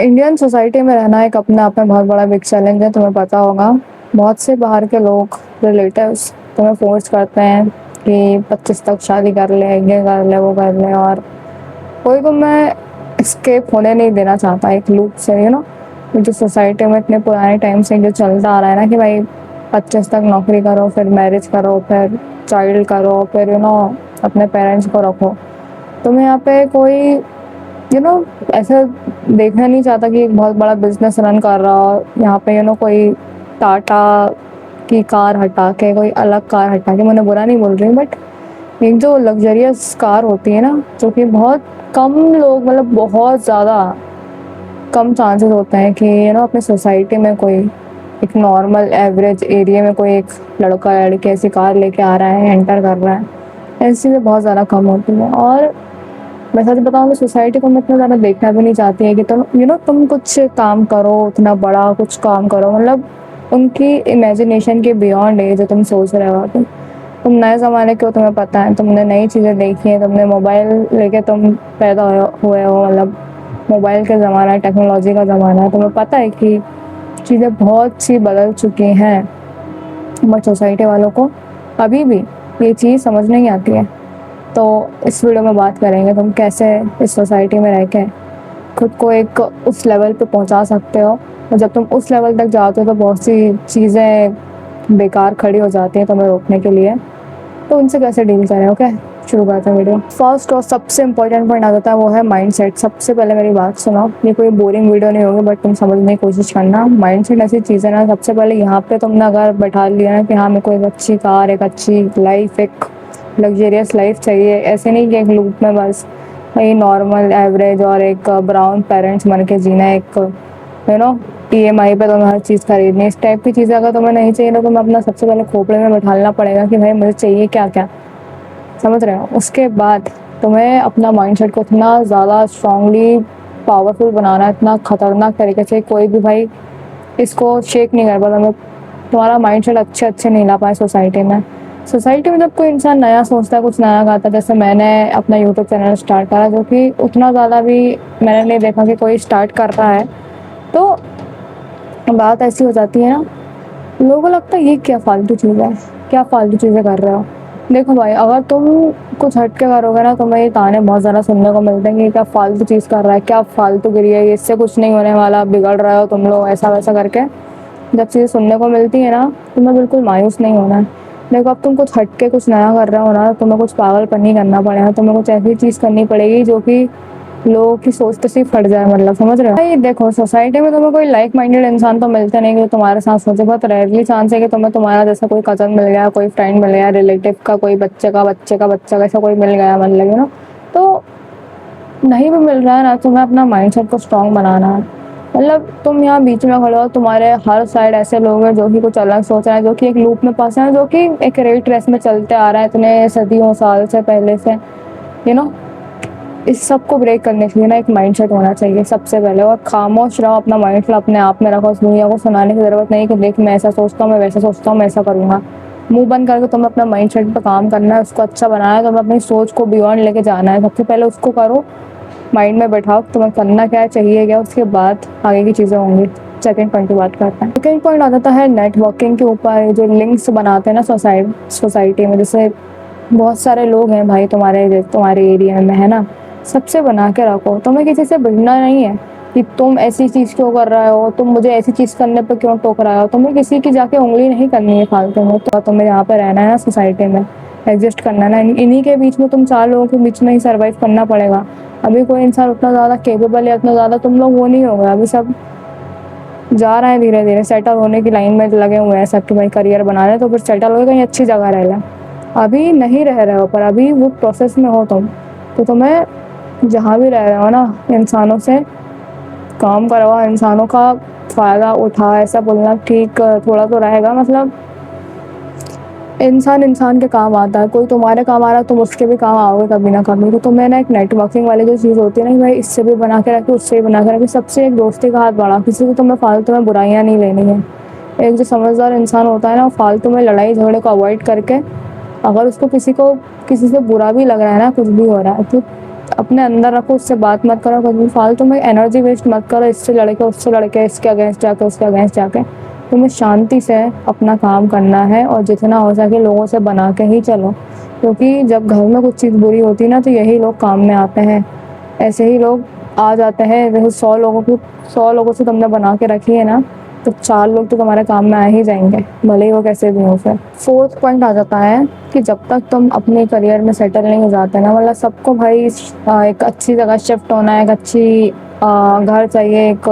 Indian society में रहना एक अपने आप में बहुत बड़ा बिग चैलेंज है, तुम्हें पता होगा। बहुत से बाहर के लोग, रिलेटिव्स तुम्हें फोर्स करते हैं कि 25 तक शादी कर ले, ये कर ले, वो कर ले, और कोई तुम्हें एस्केप होने नहीं देना चाहता एक लूप से, जो सोसाइटी में इतने पुराने टाइम से जो चलता आ रहा है ना कि भाई 25 तक नौकरी करो, फिर मैरिज करो, फिर चाइल्ड करो, फिर अपने पेरेंट्स को रखो। तुम्हें यहाँ पे कोई ऐसा देखना नहीं चाहता कि एक बहुत बड़ा बिजनेस रन कर रहा हो यहाँ पे, कोई टाटा की कार हटा के कोई अलग कार हटा के, मैंने बुरा नहीं बोल रही, बट एक जो लग्जरियस कार होती है ना, जो कि बहुत कम लोग, मतलब बहुत ज़्यादा कम चांसेस होते हैं कि अपने सोसाइटी में कोई एक नॉर्मल एवरेज एरिया में कोई एक लड़का या लड़की ऐसी कार लेके आ रहा है, एंटर कर रहा है। ऐसी चीज़ें बहुत ज़्यादा कम होती हैं। और मैं सच बताऊँ तो सोसाइटी को मैं इतना ज़्यादा देखना भी नहीं चाहती है कि तुम तुम कुछ काम करो, उतना बड़ा कुछ काम करो, मतलब उनकी इमेजिनेशन के बियॉन्ड है जो तुम सोच रहे हो। तुम नए ज़माने के हो, तुम्हें पता है, तुमने नई चीज़ें देखी हैं, तुमने मोबाइल लेके तुम पैदा हुए हो, मतलब मोबाइल का ज़माना है, टेक्नोलॉजी का ज़माना है, तुम्हें पता है कि चीज़ें बहुत सी बदल चुकी हैं। बट सोसाइटी वालों को अभी भी ये चीज़ समझ नहीं आती है। तो इस वीडियो में बात करेंगे तुम कैसे इस सोसाइटी में रह के खुद को एक उस लेवल पे पहुंचा सकते हो, और जब तुम उस लेवल तक जाते हो तो बहुत सी चीज़ें बेकार खड़ी हो जाती हैं तुम्हें रोकने के लिए। तो उनसे कैसे डील करें। ओके, शुरू करते हैं वीडियो। फर्स्ट और सबसे इंपॉर्टेंट पॉइंट आ जाता है, वो है माइंडसेट। सबसे पहले मेरी बात सुनो, ये कोई बोरिंग वीडियो नहीं होगी, बट तुम समझने की कोशिश करना। माइंडसेट ऐसी चीज़ है ना, सबसे पहले यहाँ पे तुमने अगर बैठा लिया ना कि हाँ मेरे को एक अच्छी कार, एक अच्छी लाइफ, एक लग्जरियस लाइफ चाहिए, ऐसे नहीं कि एक लूप में बस वही नॉर्मल एवरेज और एक ब्राउन पेरेंट्स बन के जीना, एक ईएमआई पे तुम्हें हर चीज़ खरीदनी, इस टाइप की चीज़ें अगर तुम्हें नहीं चाहिए तो तुम्हें अपना सबसे पहले खोपड़े में बैठाना पड़ेगा कि भाई मुझे चाहिए क्या क्या। समझ रहे हो। उसके बाद तुम्हें अपना माइंडसेट को इतना ज़्यादा स्ट्रांगली पावरफुल बनाना है, इतना खतरनाक तरीके से कोई भी भाई इसको शेक नहीं कर पाता। मतलब तुम्हारा माइंडसेट अच्छे अच्छे नहीं ला पाए सोसाइटी में। सोसाइटी में जब कोई इंसान नया सोचता है, कुछ नया गाता है, जैसे मैंने अपना यूट्यूब चैनल स्टार्ट करा, जो कि उतना ज़्यादा भी मैंने नहीं देखा कि कोई स्टार्ट कर रहा है, तो बात ऐसी हो जाती है ना, लोगों को लगता है ये क्या फालतू चीज़ है, क्या फालतू चीज़ें कर रहे हो। देखो भाई, अगर तुम कुछ हट के करोगे ना, तुम्हें ये ताने बहुत ज़्यादा सुनने को मिलते हैं कि क्या फालतू चीज़ कर रहा है, क्या फालतू गिरी है, इससे कुछ नहीं होने वाला, बिगड़ रहे हो तुम लोग, ऐसा वैसा करके जब चीज़ें सुनने को मिलती है ना, तुम्हें बिल्कुल मायूस नहीं होना है। देखो, अब तुम कुछ हट के कुछ नया कर रहे हो ना, तुम्हें कुछ पागलपन नहीं करना पड़ेगा, तुम्हें कुछ ऐसी चीज़ करनी पड़ेगी जो कि लोगों की सोच तो सिर्फ फट जाए। मतलब समझ रहे हो भाई। देखो, सोसाइटी में तुम्हें कोई लाइक माइंडेड इंसान तो मिलते नहीं कि तुम्हारे साथ सोचे। बहुत रेयरली चांस है कि तुम्हें तुम्हारा जैसा कोई कजन मिल गया, कोई फ्रेंड मिल गया, रिलेटिव का कोई बच्चे का बच्चे का बच्चा कैसा कोई मिल गया, मतलब तो नहीं भी मिल रहा है ना, तुम्हें अपना माइंडसेट को स्ट्रांग बनाना है। मतलब तुम यहाँ बीच में खड़े हो, तुम्हारे हर साइड ऐसे लोग हैं जो कि कुछ अलग सोच रहे हैं, जो कि एक लूप में फंसे हैं, जो कि एक रेट रेस में चलते आ रहा है इतने सदियों साल से पहले से। यू नो इस सब को ब्रेक करने के लिए ना एक माइंडसेट होना चाहिए सबसे पहले। और खामोश रहो, अपना माइंडसेट अपने आप में रखो, उस दुनिया को सुनाने की जरूरत नहीं कि देख मैं ऐसा सोचता हूँ, मैं वैसा सोचता हूँ, मैं ऐसा करूँगा। मुंह बंद करके तुम्हें अपना माइंडसेट पे काम करना है, उसको अच्छा बनाना है, तुम्हें अपनी सोच को बियॉन्ड लेके जाना है। सबसे पहले उसको करो, माइंड में बैठाओ तुम्हें करना क्या है, चाहिए क्या, उसके बाद आगे की चीज़ें होंगी। सेकंड पॉइंट की बात करते हैं। सेकंड पॉइंट आ जाता है नेटवर्किंग के ऊपर। जो लिंक्स बनाते हैं ना सोसाइटी में, जैसे बहुत सारे लोग हैं भाई तुम्हारे एरिया में, है ना, सबसे बना के रखो। तुम्हें किसी से भिड़ना नहीं है कि तुम ऐसी चीज़ क्यों कर रहे हो, तुम मुझे ऐसी चीज़ करने पर क्यों टोक रहे हो। तुम्हें किसी की जाके उंगली नहीं करनी है फालतू में। तो तुम्हें यहाँ पे रहना है ना, सोसाइटी में एग्जिस्ट करना है ना, इन्हीं के बीच में, तुम चार लोगों के बीच में ही सर्वाइव करना पड़ेगा। अभी कोई इंसान उतना ज़्यादा केपेबल है, उतना ज़्यादा तुम लोग वो नहीं हो गए। अभी सब जा रहे हैं धीरे धीरे, सेटल होने की लाइन में लगे हुए हैं सब कि भाई करियर बना रहे, तो फिर सेटल हो कहीं अच्छी जगह रह लें। अभी नहीं रह रहे हो, पर अभी वो प्रोसेस में हो तुम। तो तुम्हें जहाँ भी रह रहे हो ना, इंसानों से काम करवा, इंसानों का फ़ायदा उठा, ऐसा बोलना ठीक थोड़ा तो रहेगा। मतलब इंसान इंसान के काम आता है, कोई तुम्हारे काम आ रहा है, तुम उसके भी काम आओगे कभी ना कभी। तो तुम्हें ना एक नेटवर्किंग वाली जो चीज़ होती है ना, भाई इससे भी बना के रखी, उससे भी बना के रखी, सबसे एक दोस्ती का हाथ बढ़ा। किसी से तुम्हें फालतू में बुराइयाँ नहीं लेनी है। एक जो समझदार इंसान होता है ना, वो फालतू में लड़ाई झगड़े को अवॉइड करके, अगर उसको किसी से बुरा भी लग रहा है ना, कुछ भी हो रहा है, तो अपने अंदर रखो, उससे बात मत करो, कभी फालतू में एनर्जी वेस्ट मत करो, इससे लड़के उससे लड़के, इसके अगेंस्ट जाके उसके अगेंस्ट जाके। तुम्हें शांति से अपना काम करना है और जितना हो सके लोगों से बना के ही चलो, क्योंकि जब घर में कुछ चीज़ बुरी होती है ना तो यही लोग काम में आते हैं। ऐसे ही लोग आ जाते हैं, जैसे 100 लोगों से तुमने बना के रखी है ना, तो 4 लोग तो तुम्हारे काम में आ ही जाएंगे, भले ही वो कैसे भी हो। फिर फोर्थ पॉइंट आ जाता है कि जब तक तुम अपने करियर में सेटल नहीं हो जाते ना, मतलब सबको भाई एक अच्छी जगह शिफ्ट होना है, एक अच्छी घर चाहिए, एक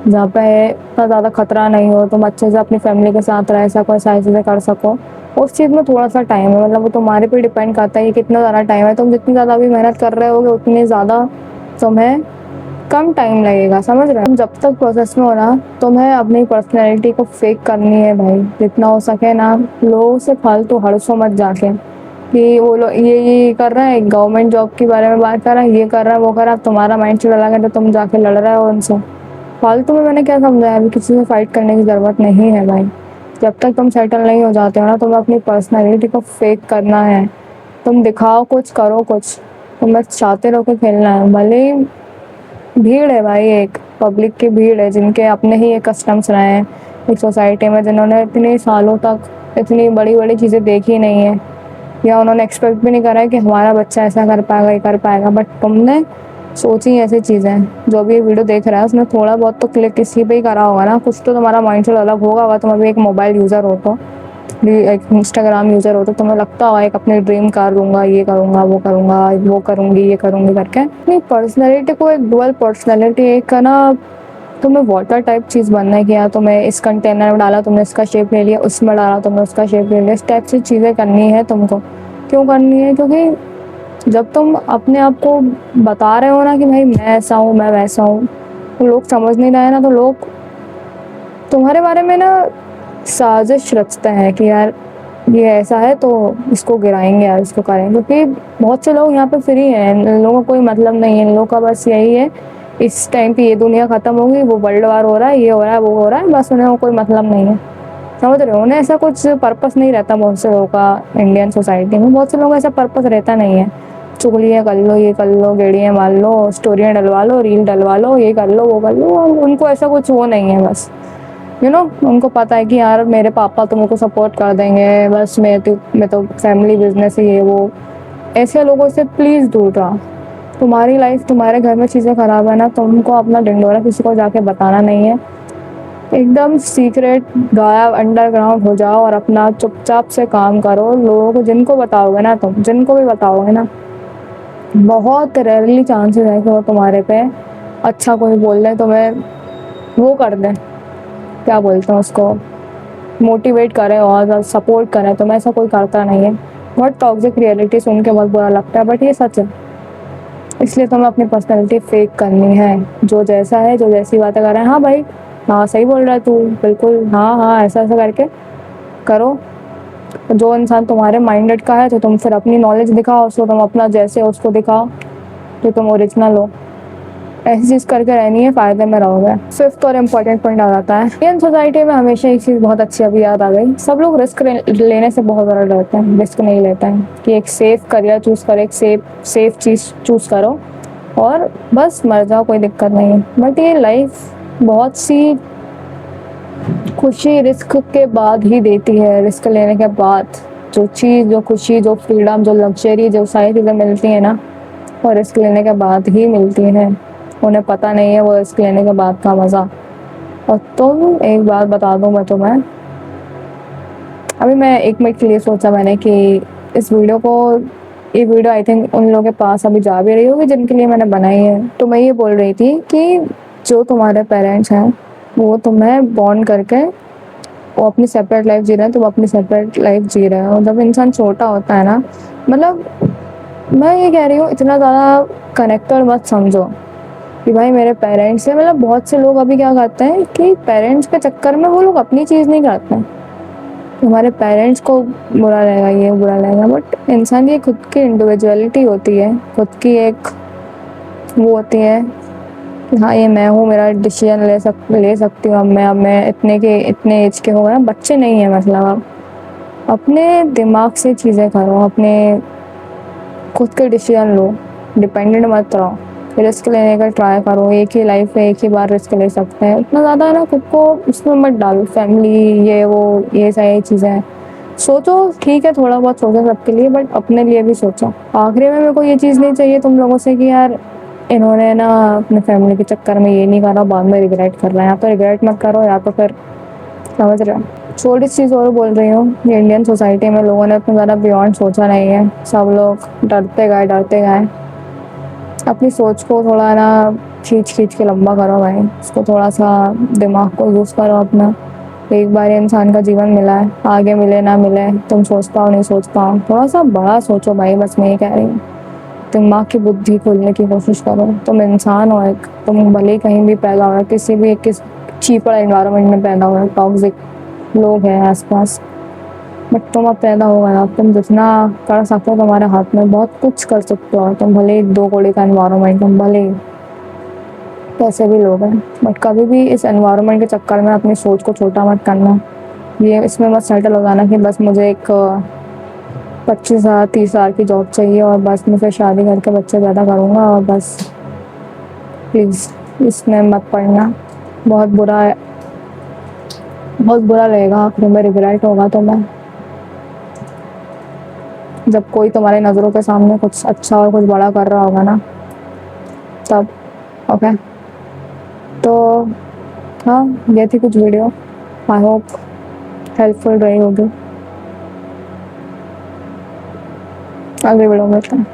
जहाँ पे इतना ज़्यादा खतरा नहीं हो, तुम अच्छे से अपनी फैमिली के साथ रह सको, सारी चीज़ें कर सको। उस चीज़ में थोड़ा सा टाइम है, मतलब वो तुम्हारे पे डिपेंड करता है कि कितना ज़्यादा टाइम है। तुम जितनी ज़्यादा भी मेहनत कर रहे होगे उतनी ज़्यादा तुम्हें कम टाइम लगेगा, समझ रहे हो। तुम जब तक प्रोसेस में हो ना, तुम्हें अपनी पर्सनैलिटी को फेक करनी है भाई, जितना हो सके ना। लोगों से फालतू हड़सो मत जाके कि वो लोग ये कर रहा है, गवर्नमेंट जॉब के बारे में बात कर रहा है, ये कर रहा है, वो कर रहा है, तुम्हारा माइंड सेट अलग है तो तुम जाके लड़ रहे हो उनसे फालतू में। मैंने क्या समझाया, अभी किसी से फाइट करने की ज़रूरत नहीं है भाई। जब तक तुम सेटल नहीं हो जाते हो ना, तुम्हें अपनी पर्सनैलिटी को फेक करना है। तुम दिखाओ कुछ, करो कुछ, तुम्हें चाहते रहो के खेलना है। भले ही भीड़ है भाई, एक पब्लिक की भीड़ है जिनके अपने ही एक कस्टम्स रहे हैं एक सोसाइटी में, जिन्होंने इतने सालों तक इतनी बड़ी बड़ी चीज़ें देखी नहीं है, या उन्होंने एक्सपेक्ट भी नहीं करा है कि हमारा बच्चा ऐसा कर पाएगा, ये कर पाएगा। बट तुमने सोची ऐसी चीज़ें, जो भी ये वीडियो देख रहा है उसने थोड़ा बहुत तो क्लिक किसी पे ही करा होगा ना, कुछ तो तुम्हारा माइंडसेट अलग होगा। तुम अभी एक मोबाइल यूज़र हो तो, एक इंस्टाग्राम यूज़र हो तो तुम्हें लगता होगा एक अपने ड्रीम कार लूँगा, ये करूँगा, वो करूँगा, वो करूँगी, ये करूँगी करके। अपनी पर्सनैलिटी को एक डुअल पर्सनैलिटी, एक है ना, तुम्हें वाटर टाइप चीज़ बनना है कि यार तुम्हें इस कंटेनर में डाला, तुमने इसका शेप ले लिया, उसमें डाला तुमने उसका शेप ले लिया। इस टाइप से चीज़ें करनी है तुमको। क्यों करनी है? क्योंकि जब तुम अपने आप को बता रहे हो ना कि भाई मैं ऐसा हूँ, मैं वैसा हूँ, तो लोग समझ नहीं रहे ना, तो लोग तुम्हारे बारे में ना साजिश रचते हैं कि यार ये ऐसा है तो इसको गिराएंगे, यार इसको करेंगे। क्योंकि बहुत से लोग यहाँ पे फ्री हैं, इन लोगों का कोई मतलब नहीं है। इन लोगों का बस यही है, इस टाइम पे ये दुनिया खत्म होगी, वो वर्ल्ड वार हो रहा है, ये हो रहा है, वो हो रहा है, बस उन्हें कोई मतलब नहीं है, समझ रहे हो। उन्हें ऐसा कुछ पर्पस नहीं रहता बहुत से लोगों का। इंडियन सोसाइटी में बहुत से लोगों का ऐसा पर्पस रहता नहीं है। चुगलियाँ कर लो, ये कर लो, गेड़ियाँ मार लो, स्टोरियाँ डलवा लो, रील डलवा लो, ये कर लो, वो कर लो। उनको ऐसा कुछ वो नहीं है, बस उनको पता है कि यार मेरे पापा तो मेरे को सपोर्ट कर देंगे, बस मैं तो फैमिली बिजनेस ही है वो। ऐसे लोगों से प्लीज़ दूर रहो। तुम्हारी लाइफ, तुम्हारे घर में चीज़ें खराब है ना, तुमको अपना ढिंढोरा किसी को जाके बताना नहीं है। एकदम सीक्रेट, गायब, अंडरग्राउंड हो जाओ और अपना चुपचाप से काम करो। लोगों को जिनको बताओगे ना, तुम जिनको भी बताओगे ना, बहुत रेयरली चांसेस है कि वो तुम्हारे पे अच्छा कोई बोल दे, तुम्हें वो कर दें, क्या बोलते हैं उसको, मोटिवेट करें और सपोर्ट करें। तो मैं ऐसा कोई करता नहीं है। बहुत टॉक्सिक रियलिटी सुन के बहुत बुरा लगता है, बट ये सच है। इसलिए तुम्हें अपनी पर्सनैलिटी फेक करनी है। जो जैसा है, जो जैसी बातें कर रहे हैं, हाँ भाई, हाँ सही बोल रहा है तू, बिल्कुल, हाँ हाँ, ऐसा ऐसा करके करो। जो इंसान तुम्हारे माइंडेड का है तो तुम फिर अपनी नॉलेज दिखाओ उसको, तुम अपना जैसे उसको दिखाओ तो तुम ओरिजिनल हो। ऐसी चीज़ करके रहनी है, फ़ायदे में रहोगे। फिफ्थ और इम्पोर्टेंट पॉइंट आ जाता है, इंडियन सोसाइटी में हमेशा एक चीज़ बहुत अच्छी अभी याद आ गई, सब लोग रिस्क लेने से बहुत ज़्यादा डरते हैं, रिस्क नहीं लेते हैं कि एक सेफ करियर चूज़ करो, एक सेफ चीज़ चूज़ करो और बस मर जाओ, कोई दिक्कत नहीं है। बट ये लाइफ बहुत सी खुशी रिस्क के बाद ही देती है। रिस्क लेने के बाद जो चीज़, जो खुशी, जो फ्रीडम, जो लग्जरी, जो सारी चीज़ें मिलती हैं ना, वो रिस्क लेने के बाद ही मिलती है। उन्हें पता नहीं है वो रिस्क लेने के बाद का मज़ा। और तुम, एक बात बता दूँ मैं तुम्हें, अभी मैं 1 मिनट के लिए सोचा मैंने कि इस वीडियो को, ये वीडियो आई थिंक उन लोगों के पास अभी जा भी रही होगी जिनके लिए मैंने बनाई है। तो मैं ये बोल रही थी कि जो तुम्हारे पेरेंट्स हैं वो तुम्हें बॉर्न करके वो अपनी सेपरेट लाइफ जी रहे हैं, तुम अपनी सेपरेट लाइफ जी रहे हो। जब इंसान छोटा होता है ना, मतलब मैं ये कह रही हूँ, इतना ज़्यादा कनेक्टेड मत समझो कि भाई मेरे पेरेंट्स से, मतलब बहुत से लोग अभी क्या करते हैं कि पेरेंट्स के चक्कर में वो लोग अपनी चीज़ नहीं करते हैं। हमारे पेरेंट्स को बुरा लगेगा, ये बुरा लगेगा, बट इंसान की खुद की इंडिविजुअलिटी होती है, खुद की एक वो होती है कि हाँ ये मैं हूँ, मेरा डिसीजन ले सकती हूँ। अब मैं इतने एज के हो गए, बच्चे नहीं है मतलब। अब अपने दिमाग से चीज़ें करो, अपने खुद के डिसीजन लो। डिपेंडेंट मत रहो, रिस्क लेने का ट्राई करो। एक ही लाइफ है, एक ही बार रिस्क ले सकते हैं, इतना ज़्यादा है ना खुद को उसमें मत डालो। फैमिली ये वो ये सारी चीज़ें सोचो, ठीक है थोड़ा बहुत सोचो सबके लिए, बट अपने लिए भी सोचो। आखिरी में मेरे को ये चीज़ नहीं चाहिए तुम लोगों से कि यार इन्होंने ना अपने फैमिली के चक्कर में ये नहीं करा, बाद में रिग्रेट कर रहे हैं। या तो रिग्रेट मत करो, या तो फिर समझ रहे हो। छोटी चीज़ और बोल रही हूँ, ये इंडियन सोसाइटी में लोगों ने उतना ज़्यादा बियॉन्ड सोचा नहीं है। सब लोग डरते गए। अपनी सोच को थोड़ा ना खींच खींच के लंबा करो भाई, उसको थोड़ा सा दिमाग को यूज़ करो अपना। एक बार इंसान का जीवन मिला है, आगे मिले ना मिले, तुम सोच पाओ नहीं सोच पाओ, थोड़ा सा बड़ा सोचो भाई, बस मैं ये कह रही हूँ। दिमाग की बुद्धि खोलने की कोशिश करो। तुम इंसान हो एक, तुम भले ही कहीं भी पैदा हो, किसी भी किस चीपर एनवायरनमेंट में पैदा हो, टॉक्सिक लोग हैं आसपास, बट तुम अब पैदा हो गए, अब तुम जितना कर सकते हो तुम्हारे हाथ में, बहुत कुछ कर सकते हो तुम। भले ही 2 कौड़ी का एनवायरनमेंट, तुम भले ही कैसे भी लोग हैं, बट कभी भी इस एनवायरनमेंट के चक्कर में अपनी सोच को छोटा मत करना। ये इसमें मत सेटल हो जाना कि बस मुझे एक 25,000 30,000 की जॉब चाहिए और बस मैं फिर शादी करके बच्चे पैदा करूँगा और बस। प्लीज़ इसमें मत पड़ना। बहुत बुरा है, बहुत बुरा लगेगा, आखिर में रिग्रेट होगा तुम्हें जब कोई तुम्हारी नज़रों के सामने कुछ अच्छा और कुछ बड़ा कर रहा होगा ना, तब। ओके, तो हाँ ये थी कुछ वीडियो, आई होप हेल्पफुल रही होगी। अगली वीडियो में मिलते हैं।